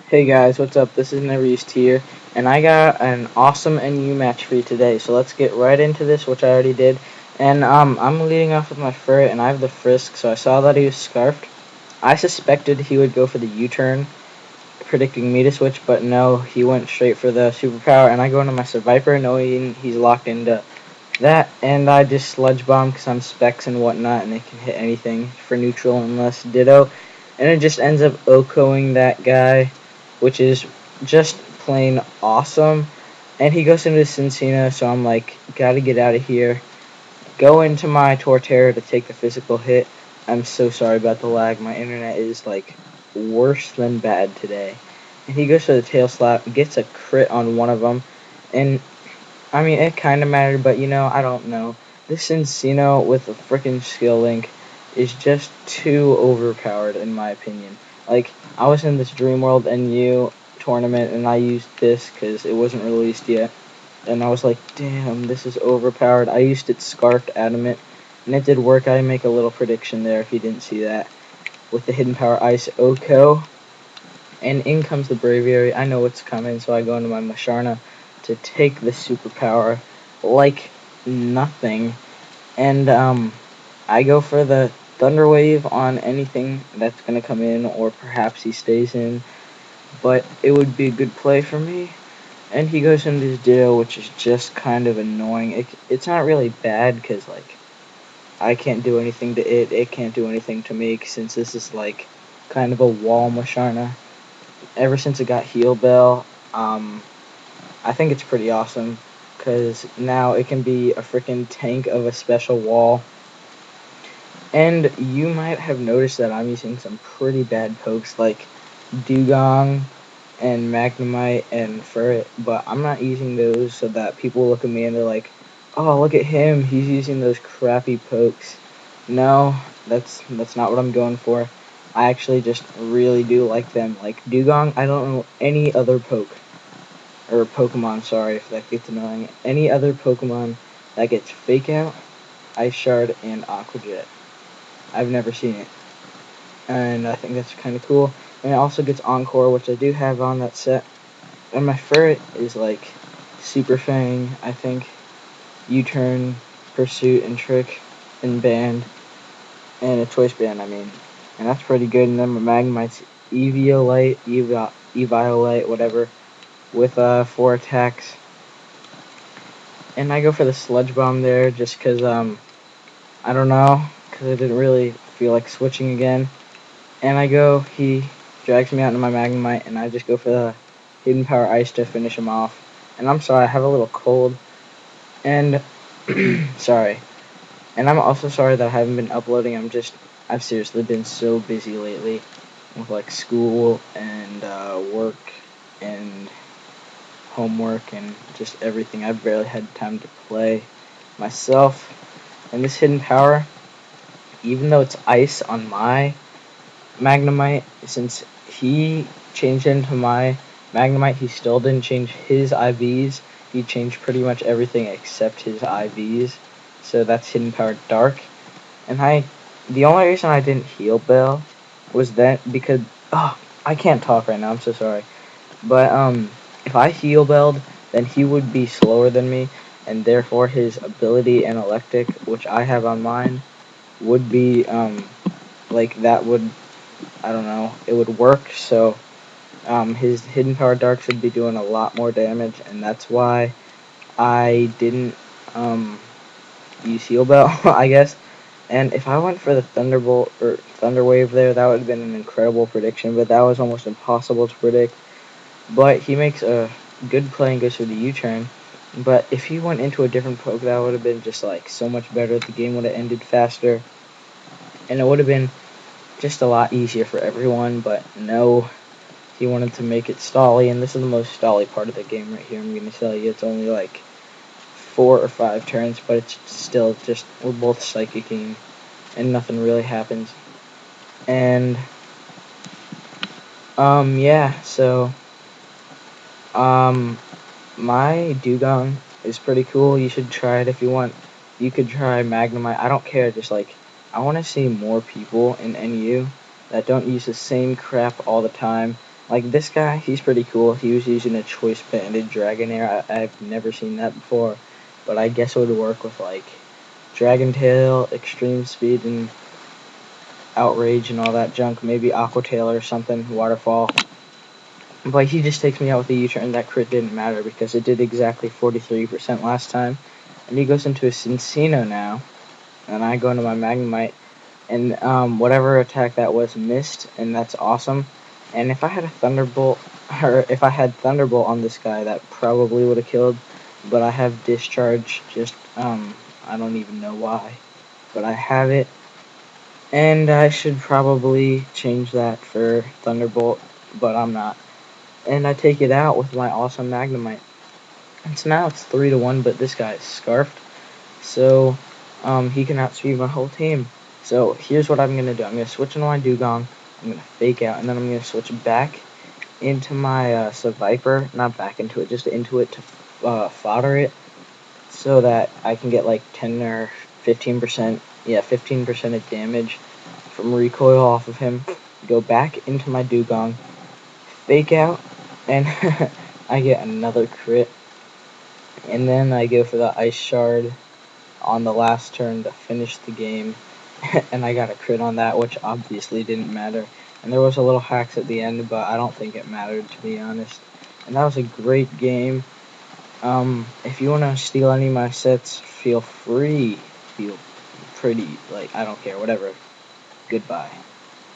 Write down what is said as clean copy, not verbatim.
Hey guys, what's up? This is NeverUsedTier, and I got an awesome NU match for you today. So let's get right into this, which I already did. And I'm leading off with my ferret, and I have the frisk. So I saw that he was scarfed. I suspected he would go for the U-turn, predicting me to switch, but no, he went straight for the superpower. And I go into my Survivor, knowing he's locked into that, and I just sludge bomb because I'm specs and whatnot, and it can hit anything for neutral unless Ditto. And it just ends up OHKOing that guy, which is just plain awesome. And he goes into Cincina, so I'm like, gotta get out of here. Go into my Torterra to take the physical hit. I'm so sorry about the lag. My internet is like worse than bad today. And he goes for the tail slap, gets a crit on one of them, and I mean, it kind of mattered, but I don't know. This Encino with a freaking skill link is just too overpowered, in my opinion. Like, I was in this Dreamworld NU tournament, and I used this because it wasn't released yet. And I was like, damn, this is overpowered. I used it Scarfed Adamant, and it did work. I make a little prediction there if you didn't see that. With the Hidden Power Ice Oko, and in comes the Braviary. I know what's coming, so I go into my Masharna to take the superpower like nothing. And I go for the Thunder Wave on anything that's going to come in, or perhaps he stays in. But it would be a good play for me. And he goes into his Ditto, which is just kind of annoying. It's not really bad, because, like, I can't do anything to it. It can't do anything to me, since this is, like, kind of a wall Masharna. Ever since it got Heal Bell, I think it's pretty awesome, because now it can be a freaking tank of a special wall. And you might have noticed that I'm using some pretty bad pokes like Dugong and Magnemite and Ferret, but I'm not using those so that people look at me and they're like, oh, look at him, he's using those crappy pokes. No, that's not what I'm going for. I actually just really do like them. Like Dugong, I don't know any other poke, or Pokemon, sorry if that gets annoying, any other Pokemon that gets Fake Out, Ice Shard, and Aqua Jet. I've never seen it, and I think that's kind of cool. And it also gets Encore, which I do have on that set. And my ferret is like Super Fang, I think, U-turn, Pursuit, and Trick, and Band, and a Choice Band, I mean. And that's pretty good. And then my Magnemite's Eviolite, Eviolite, whatever, with 4 attacks. And I go for the Sludge Bomb there just because, I don't know, because I didn't really feel like switching again. And he drags me out into my Magnemite, and I just go for the Hidden Power Ice to finish him off. And I'm sorry, I have a little cold. And, sorry. And I'm also sorry that I haven't been uploading. I've seriously been so busy lately with, like, school and work and homework and just everything. I've barely had time to play myself. And this Hidden Power, even though it's ice on my Magnemite, since he changed into my Magnemite, he still didn't change his IVs. He changed pretty much everything except his IVs. So that's Hidden Power Dark. And the only reason I didn't heal Bell was that because, I can't talk right now, I'm so sorry. But, if I heal Belled, then he would be slower than me, and therefore his ability and Electric, which I have on mine, would be, like, that would, I don't know, it would work, so, his Hidden Power Dark should be doing a lot more damage, and that's why I didn't, use Heal Bell, I guess. And if I went for the Thunderbolt, or Thunder Wave there, that would have been an incredible prediction, but that was almost impossible to predict. But he makes a good play and goes for the U-turn. But if he went into a different poke, that would have been just like so much better. The game would have ended faster, and it would have been just a lot easier for everyone. But no, he wanted to make it stally, and this is the most stally part of the game right here. I'm gonna tell you, it's only like 4 or 5 turns, but it's still just, we're both psychicking, and nothing really happens. And yeah, so my Dugong is pretty cool. You should try it if you want. You could try Magnemite. I don't care. Just like, I want to see more people in NU that don't use the same crap all the time. Like this guy, he's pretty cool. He was using a choice banded Dragonair. I've never seen that before, but I guess it would work with like Dragon Tail, Extreme Speed, and Outrage and all that junk. Maybe Aqua Tail or something, Waterfall. But he just takes me out with a U-turn. That crit didn't matter because it did exactly 43% last time. And he goes into a Cincino now, and I go into my Magnemite, and whatever attack that was missed, and that's awesome. And if I had a Thunderbolt, or if I had Thunderbolt on this guy, that probably would have killed. But I have Discharge, just I don't even know why, but I have it, and I should probably change that for Thunderbolt, but I'm not. And I take it out with my awesome Magnemite. And so now it's 3-1, but this guy is scarfed, so he can outspeed my whole team. So here's what I'm gonna do. I'm gonna switch into my Dugong. I'm gonna fake out, and then I'm gonna switch back into my Viper. Not back into it, just into it to fodder it, so that I can get like 10 or 15%. Yeah, 15% of damage from recoil off of him. Go back into my Dugong, fake out, and I get another crit. And then I go for the Ice Shard on the last turn to finish the game, and I got a crit on that, which obviously didn't matter. And there was a little hacks at the end, but I don't think it mattered, to be honest. And that was a great game. If you want to steal any of my sets, feel free. Feel pretty, like, I don't care, whatever. Goodbye.